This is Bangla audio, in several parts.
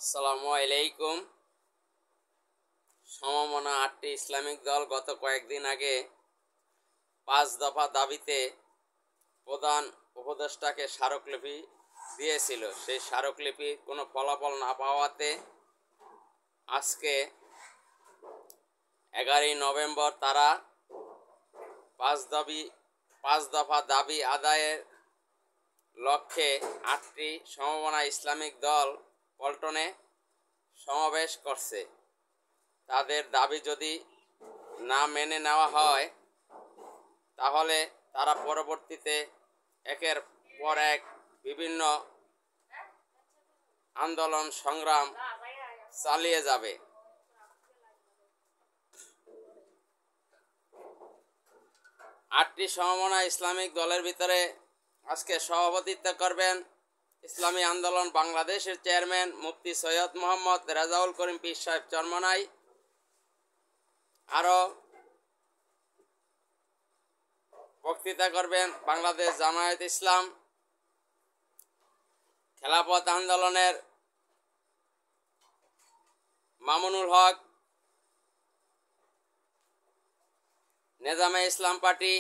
আসসালামু আলাইকুম। সমমনা ৮টি ইসলামিক দল গত কয়েকদিন আগে ৫ দফা দাবিতে প্রধান উপদেষ্টাকে স্মারকলিপি দিয়েছিল। সেই স্মারকলিপি কোনো ফলাফল না পাওয়াতে আজকে ১১ই নভেম্বর তারা ৫ দফা দাবি আদায়ের লক্ষ্যে ৮টি সমমনা ইসলামিক দল পল্টনে সমাবেশ করছে। তাদের দাবি যদি না মেনে নেওয়া হয় তাহলে তারা পরবর্তীতে একের পর এক বিভিন্ন আন্দোলন সংগ্রাম চালিয়ে যাবে। আটটি সমমনা ইসলামিক দলের ভিতরে আজকে সভাপতিত্ব করবেন ইসলামী আন্দোলন বাংলাদেশের চেয়ারম্যান মুফতি সৈয়দ মোহাম্মদ রেজাউল করিম পীর সাহেব চরমনাই। আরও বক্তৃতা করবেন বাংলাদেশ জামায়াত ইসলাম, খেলাফত আন্দোলনের মামুনুল হক, নেজামে ইসলাম পার্টি,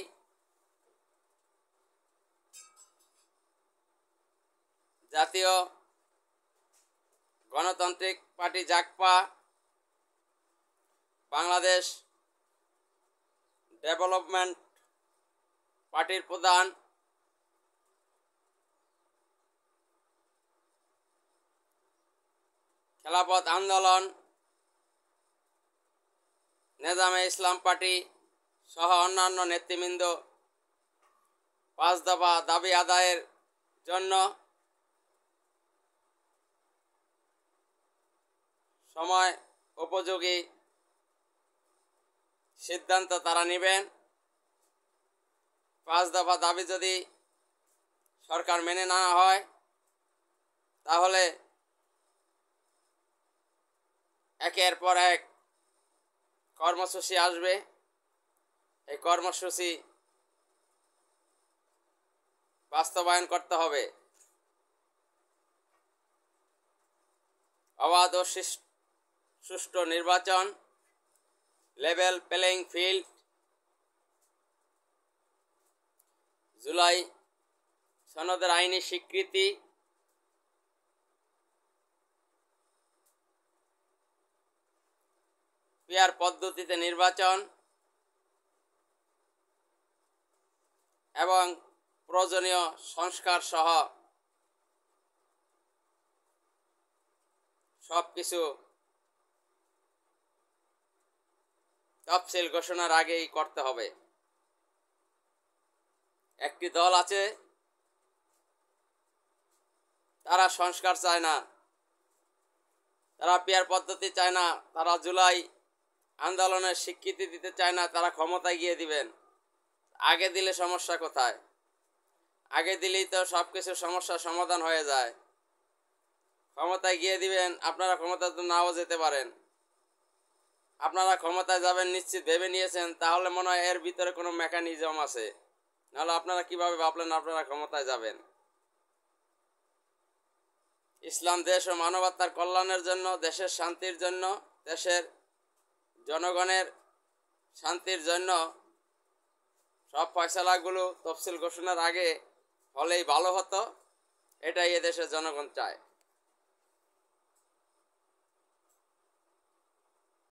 জাতীয় গণতান্ত্রিক পার্টি জাগপা, বাংলাদেশ ডেভেলপমেন্ট পার্টির প্রধান, খেলাফত আন্দোলন, নেজামে ইসলাম পার্টি সহ অন্যান্য নেতৃবৃন্দ ৫ দফা দাবি আদায়ের জন্য সময় উপযোগী সিদ্ধান্ত তারা নেবেন। ৫ দফা দাবি যদি সরকার মেনে না হয় তাহলে একের পর এক কর্মসূচি আসবে। এই কর্মসূচি বাস্তবায়ন করতে হবে। অবাধ ও সুষ্ঠু নির্বাচন, লেভেল প্লেইং ফিল্ড, জুলাই সনদের আইনি স্বীকৃতি, পিআর পদ্ধতিতে নির্বাচন এবং প্রয়োজনীয় সংস্কার সহ সব কিছু তফসিল ঘোষণার আগেই করতে হবে। একটি দল আছে তারা সংস্কার চায় না, তারা পিআর পদ্ধতি চায় না, তারা জুলাই আন্দোলনের স্বীকৃতি দিতে চায় না, তারা ক্ষমতায় গিয়ে দিবেন। আগে দিলে সমস্যা কোথায়? আগে দিলেই তো সব কিছু সমস্যার সমাধান হয়ে যায়। ক্ষমতায় গিয়ে দিবেন, আপনারা ক্ষমতায় তো নাও যেতে পারেন। আপনারা ক্ষমতায় যাবেন নিশ্চিত ভেবে নিয়েছেন, তাহলে মনে হয় এর ভিতরে কোনো মেকানিজম আছে, নাহলে আপনারা কিভাবে ভাবলেন আপনারা ক্ষমতায় যাবেন? ইসলাম দেশ ও মানবতার কল্যাণের জন্য, দেশের শান্তির জন্য, দেশের জনগণের শান্তির জন্য সব ফয়সালাগুলো তফসিল ঘোষণার আগে হলেই ভালো হতো। এটাই এদেশের জনগণ চায়।